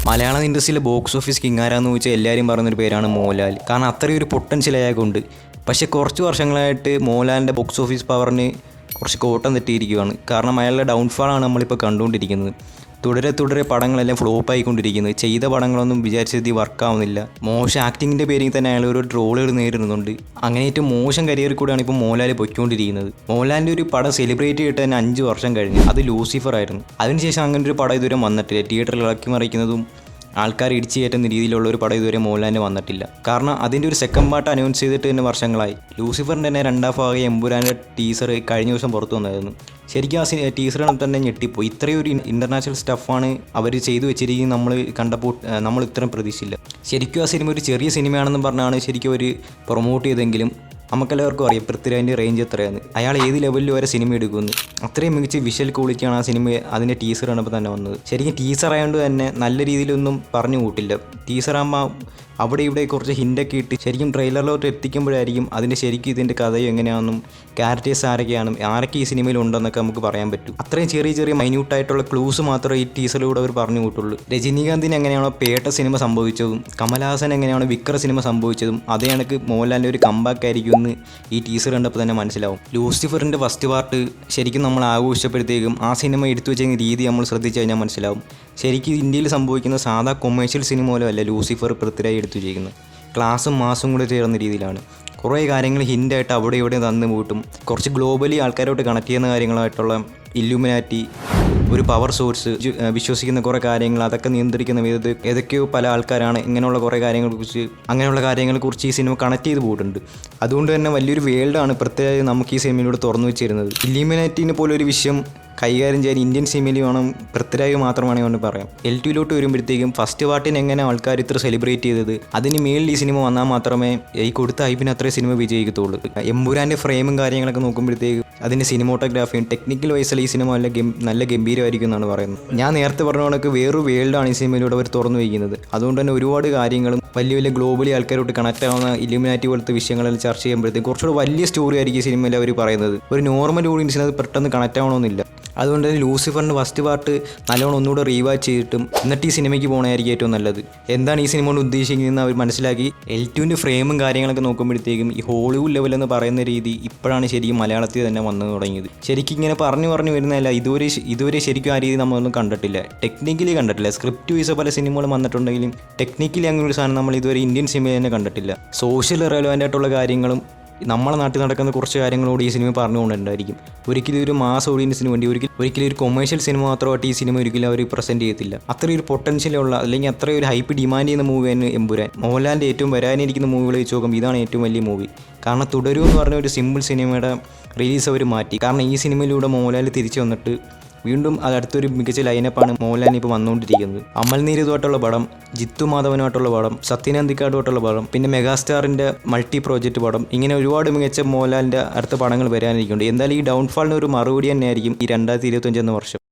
Malayalam ഇൻഡസ്ട്രിയിലെ box office king ആരാന്ന് ചോദിച്ചാൽ എല്ലാവരും പറയുന്നൊരു പേരാണ് മോഹൻലാൽ. കാരണം അത്രയും ഒരു പൊട്ടൻഷ്യൽ അയാൾക്കുണ്ട്. പക്ഷേ കുറച്ച് വർഷങ്ങളായിട്ട് മോഹൻലാലിൻ്റെ ബോക്സ് ഓഫീസ് പവറിന് കുറച്ച് കോട്ടം തെറ്റിയിരിക്കുകയാണ്. കാരണം അയാളുടെ ഡൗൺഫാളാണ് നമ്മളിപ്പോൾ കണ്ടുകൊണ്ടിരിക്കുന്നത്. തുടരെ പടങ്ങളെല്ലാം ഫ്ലോപ്പ് ആയിക്കൊണ്ടിരിക്കുന്നത്. ചെയ്ത പടങ്ങളൊന്നും വിചാരിച്ച രീതി വർക്കാവുന്നില്ല. മോശം ആക്ടിങ്ങിൻ്റെ പേരിൽ തന്നെ അയാൾ ഒരു ട്രോളുകൾ നേരിടുന്നുണ്ട്. അങ്ങനെ ഏറ്റവും മോശം കരിയറിൽ കൂടെയാണ് ഇപ്പോൾ മോഹൻലാൽ പൊയ്ക്കൊണ്ടിരിക്കുന്നത്. മോഹൻലാലിൻ്റെ ഒരു പടം സെലിബ്രേറ്റ് ചെയ്തിട്ട് തന്നെ 5 വർഷം കഴിഞ്ഞു. അത് ലൂസിഫർ ആയിരുന്നു. അതിനുശേഷം അങ്ങനെ ഒരു പടം ഇതുവരെ വന്നിട്ടില്ല. തിയേറ്ററിൽ ഇളക്കി മറിക്കുന്നതും ആൾക്കാർ ഇടിച്ചു കയറ്റുന്ന രീതിയിലുള്ള ഒരു പടം ഇതുവരെ മോഹൻലാലിന് വന്നിട്ടില്ല. കാരണം അതിൻ്റെ ഒരു സെക്കൻഡ് പാർട്ട് അനൗൺസ് ചെയ്തിട്ട് തന്നെ വർഷങ്ങളായി. ലൂസിഫറിൻ്റെ തന്നെ 2ാം ഭാഗം എമ്പുരാൻ്റെ ടീസർ കഴിഞ്ഞ ദിവസം പുറത്തു വന്നായിരുന്നു. ശരിക്കും ആ ടീസറിനെ തന്നെ ഞെട്ടിപ്പോയി. ഇത്രയും ഒരു ഇൻ്റർനാഷണൽ സ്റ്റഫാണ് അവർ ചെയ്തു വെച്ചിരിക്കുന്നത്. നമ്മൾ കണ്ടപ്പോൾ നമ്മൾ ഇത്രയും പ്രതീക്ഷിച്ചില്ല. ശരിക്കും ആ സിനിമ ഒരു ചെറിയ സിനിമയാണെന്ന് പറഞ്ഞാണ് ശരിക്കും അവർ പ്രൊമോട്ട് ചെയ്തെങ്കിലും നമുക്കെല്ലാവർക്കും അറിയാം പൃഥ്വിരാജിൻ്റെ റേഞ്ച് എത്രയാണ്. അയാൾ ഏത് ലെവലിൽ വരെ സിനിമ എടുക്കുന്നു. അത്രയും മികച്ച വിഷ്വൽ ക്വാളിറ്റിയാണ് ആ സിനിമ അതിൻ്റെ ടീസർ കണ്ടപ്പോൾ തന്നെ വന്നത്. ശരിക്കും ടീസർ ആയതുകൊണ്ട് തന്നെ നല്ല രീതിയിലൊന്നും പറഞ്ഞു കൂട്ടില്ല. ടീസർ ആകുമ്പോൾ അവിടെ ഇവിടെ കുറച്ച് ഹിൻ്റൊക്കെ ഇട്ട് ശരിക്കും ട്രെയിലറിലോട്ട് എത്തിക്കുമ്പോഴായിരിക്കും അതിൻ്റെ ശരിക്കും ഇതിൻ്റെ കഥയും എങ്ങനെയാണെന്നും ക്യാരക്ടേഴ്സ് ആരൊക്കെ ഈ സിനിമയിൽ ഉണ്ടെന്നൊക്കെ നമുക്ക് പറയാൻ പറ്റും. അത്രയും ചെറിയ മൈന്യൂട്ടായിട്ടുള്ള ക്ലൂസ് മാത്രമേ ഈ ടീസറിലൂടെ അവർ പറഞ്ഞു കൂട്ടുള്ളൂ. രജനീകാന്തിന് എങ്ങനെയാണോ പേട്ട സിനിമ സംഭവിച്ചതും കമലഹാസൻ എങ്ങനെയാണോ വിക്ര സിനിമ സംഭവിച്ചതും അതേ കണക്ക് മോഹൻലാലിൻ്റെ ഒരു കമ്പാക്ക് ആയിരിക്കും എന്ന് ഈ ടീസർ കണ്ടപ്പോൾ തന്നെ മനസ്സിലാവും. ലൂസിഫറിൻ്റെ ഫസ്റ്റ് പാർട്ട് ശരിക്കും നമ്മൾ ആഘോഷിച്ചപ്പോഴത്തേക്കും ആ സിനിമ എടുത്തു വെച്ച രീതി നമ്മൾ ശ്രദ്ധിച്ചു കഴിഞ്ഞാൽ മനസ്സിലാവും. ശരിക്കും ഇന്ത്യയിൽ സംഭവിക്കുന്ന സാധാ കൊമേഴ്ഷ്യൽ സിനിമ പോലെയല്ല ലൂസിഫർ പൃഥ്വിരാജ് എടുത്തു ചെയ്യുന്നത്. ക്ലാസും മാസും കൂടെ ചേർന്ന രീതിയിലാണ്. കുറേ കാര്യങ്ങൾ ഹിൻ്റായിട്ട് അവിടെ ഇവിടെ തന്നു പോയിട്ടും കുറച്ച് ഗ്ലോബലി ആൾക്കാരോട്ട് കണക്ട് ചെയ്യുന്ന കാര്യങ്ങളായിട്ടുള്ള ഇല്ലുമിനാറ്റി, ഒരു പവർ സോഴ്സ്, വിശ്വസിക്കുന്ന കുറേ കാര്യങ്ങൾ അതൊക്കെ നിയന്ത്രിക്കുന്ന ഏതൊക്കെയോ പല ആൾക്കാരാണ് അങ്ങനെയുള്ള കാര്യങ്ങളെക്കുറിച്ച് ഈ സിനിമ കണക്ട് ചെയ്ത് പോയിട്ടുണ്ട്. അതുകൊണ്ട് തന്നെ വലിയൊരു വേൾഡാണ് പ്രത്യേകം നമുക്ക് ഈ സിനിമയിലൂടെ തുറന്നു വെച്ചിരുന്നത്. ഇല്ലുമിനാറ്റിനെ പോലെ ഒരു വിഷയം കൈകാര്യം ചെയ്യാൻ ഇന്ത്യൻ സിനിമയിൽ വേണം പൃഥ്വിരാജ് മാത്രമാണ് കൊണ്ട് പറയാം. L2 വരുമ്പോഴത്തേക്കും ഫസ്റ്റ് പാർട്ടിന് എങ്ങനെ ആൾക്കാർ ഇത്ര സെലിബ്രേറ്റ് ചെയ്തത് അതിന് മേളിൽ ഈ സിനിമ വന്നാൽ മാത്രമേ ഈ കൊടുത്ത ഹൈപ്പിന് അത്രയും സിനിമ വിജയിക്കത്തുള്ളൂ. എമ്പുരാൻ്റെ ഫ്രെയിമും കാര്യങ്ങളൊക്കെ നോക്കുമ്പോഴത്തേക്കും അതിൻ്റെ സിനിമോട്ടോഗ്രാഫിയും ടെക്നിക്കൽ വൈസിൽ ഈ സിനിമ നല്ല ഗംഭീരമായിരിക്കും എന്നാണ് പറയുന്നത്. ഞാൻ നേരത്തെ പറഞ്ഞ കണക്ക് വേറൊരു വേൾഡാണ് ഈ സിനിമയിലൂടെ അവർ തുറന്നു വയ്ക്കുന്നത്. അതുകൊണ്ട് തന്നെ ഒരുപാട് കാര്യങ്ങളും വലിയ ഗ്ലോബലി ആൾക്കാരോട്ട് കണക്ട് ആവുന്ന ഇല്ലുമിനാറ്റി പോലത്തെ വിഷയങ്ങളിൽ ചർച്ച ചെയ്യുമ്പോഴത്തേക്കും കുറച്ചുകൂടെ വലിയ സ്റ്റോറി ആയിരിക്കും ഈ സിനിമയിൽ അവർ പറയുന്നത്. ഒരു നോർമൽ ഓഡിയൻസിന് അത് പെട്ടെന്ന് കണക്ട് ആവണമെന്നില്ല. അതുകൊണ്ട് തന്നെ ലൂസിഫറിൻ്റെ ഫസ്റ്റ് പാർട്ട് നല്ലോണം ഒന്നുകൂടെ റീവാച്ച് ചെയ്തിട്ടും എന്നിട്ട് ഈ സിനിമയ്ക്ക് പോകണമായിരിക്കും ഏറ്റവും നല്ലത്. എന്താണ് ഈ സിനിമ കൊണ്ട് ഉദ്ദേശിക്കുന്നതെന്ന് അവർ മനസ്സിലാക്കി. L2 ഫ്രെയിമും കാര്യങ്ങളൊക്കെ നോക്കുമ്പോഴത്തേക്കും ഈ ഹോളിവുഡ് ലെവലെന്ന് പറയുന്ന രീതി ഇപ്പോഴാണ് ശരിക്കും മലയാളത്തിൽ തന്നെ വന്നു തുടങ്ങിയത്. ശരിക്കും ഇങ്ങനെ പറഞ്ഞു വരുന്നതല്ല. ഇതുവരെ ശരിക്കും ആ രീതി നമ്മളൊന്നും കണ്ടിട്ടില്ല. ടെക്നിക്കലി കണ്ടിട്ടില്ല. സ്ക്രിപ്റ്റ് വൈസ് പല സിനിമകളും വന്നിട്ടുണ്ടെങ്കിലും ടെക്നിക്കലി അങ്ങനെ ഒരു സാധനം നമ്മൾ ഇതുവരെ ഇന്ത്യൻ സിനിമയിൽ തന്നെ കണ്ടിട്ടില്ല. സോഷ്യൽ റെലവൻ്റ് ആയിട്ടുള്ള കാര്യങ്ങളും നമ്മളെ നാട്ടിൽ നടക്കുന്ന കുറച്ച് കാര്യങ്ങളോട് ഈ സിനിമ പറഞ്ഞുകൊണ്ടുണ്ടായിരിക്കും. ഒരിക്കലും ഒരു മാസ് ഓഡിയൻസിന് വേണ്ടി ഒരിക്കലും ഒരു കൊമേഴ്ഷ്യൽ സിനിമ മാത്രമായിട്ട് ഈ സിനിമ ഒരിക്കലും അവർ പ്രസൻറ്റ് ചെയ്യത്തില്ല. അത്രയും ഒരു പൊട്ടൻഷ്യലുള്ള അല്ലെങ്കിൽ അത്രയും ഒരു ഹൈപ്പ് ഡിമാൻഡ് ചെയ്യുന്ന മൂവിയാണ് എമ്പുരാൻ. മോഹൻലാലിൻ്റെ ഏറ്റവും വരാനിരിക്കുന്ന മൂവികൾ വെച്ച് നോക്കുമ്പോൾ ഇതാണ് ഏറ്റവും വലിയ മൂവി. കാരണം തുടരും എന്ന് പറഞ്ഞ ഒരു സിമ്പിൾ സിനിമയുടെ റിലീസ് അവർ മാറ്റി. കാരണം ഈ സിനിമയിലൂടെ മോഹൻലാൽ തിരിച്ചു വന്നിട്ട് വീണ്ടും അത് അടുത്തൊരു മികച്ച ലൈനപ്പാണ് മോഹൻലാലിന് ഇപ്പോൾ വന്നുകൊണ്ടിരിക്കുന്നത്. അമൽ നീരദുമായിട്ടുള്ള പടം, ജിത്തു മാധവനുമായിട്ടുള്ള പടം, സത്യനന്ദിക്കാടുമായിട്ടുള്ള പടം, പിന്നെ മെഗാസ്റ്റാറിൻ്റെ മൾട്ടി പ്രോജക്റ്റ് പടം, ഇങ്ങനെ ഒരുപാട് മികച്ച മോഹൻലാലിൻ്റെ അടുത്ത പടങ്ങൾ വരാനിരിക്കുന്നുണ്ട്. എന്തായാലും ഈ ഡൗൺഫാളിന് ഒരു മറുപടി തന്നെയായിരിക്കും ഈ 2025 എന്ന വർഷം.